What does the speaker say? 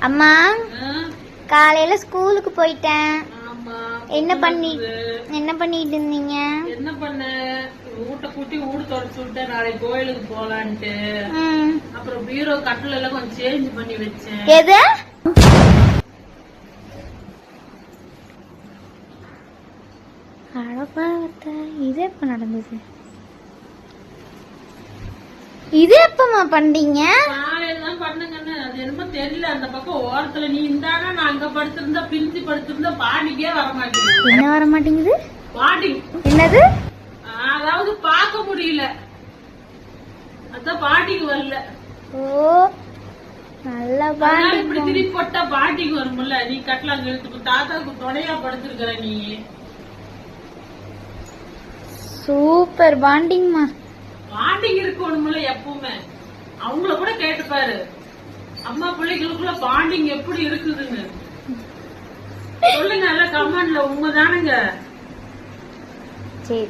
அம்மா காலையில ஸ்கூலுக்கு போயிட்டேன். என்ன பண்ணிட்டு இருந்தீங்க? என்ன பண்ண, ஊட்ட கூட்டி ஊடு தொடச்சு விட்டேன். நாளைக்கு கோயிலுக்கு போலான்ட்டு. அப்புறம் பீரோ கட்டில எல்லாம் கொஞ்சம் சேஞ்ச் பண்ணி வச்சேன். எது? இது எப்ப நடந்தது? இது எப்பமா பண்ணீங்க? காலையிலாம் பண்ணுங்கன்னு அது என்னமோ தெரியல. அந்த பக்கம் ஓரத்துல நீ இந்தானா நான் அங்க படுத்திருந்தா பிரிஞ்சு படுத்திருந்தா பாட்டிக்கே வர மாட்டேங்குது. என்ன வர மாட்டேங்குது? பாட்டி என்னது? அதாவது பார்க்க முடியல, அதான் பாட்டிக்கு வரல. ஓ நல்ல பாட்டி. இப்படி திருப்பி போட்டா பாட்டிக்கு வரும்ல. நீ கட்டலாம் இழுத்துக்கு தாத்தாவுக்கு துணையா படுத்திருக்கிற நீ. சூப்பர் பாண்டிங்மா. பாண்டிங் இருக்கணும்ல எப்பவுமே. அவங்கள கூட கேட்டுப்பாரு, அம்மா பிள்ளைகளுக்குள்ள பாண்டிங் எப்படி இருக்குதுன்னு சொல்லுங்க. கமெண்ட்ல உண்மைதானுங்க. சரி.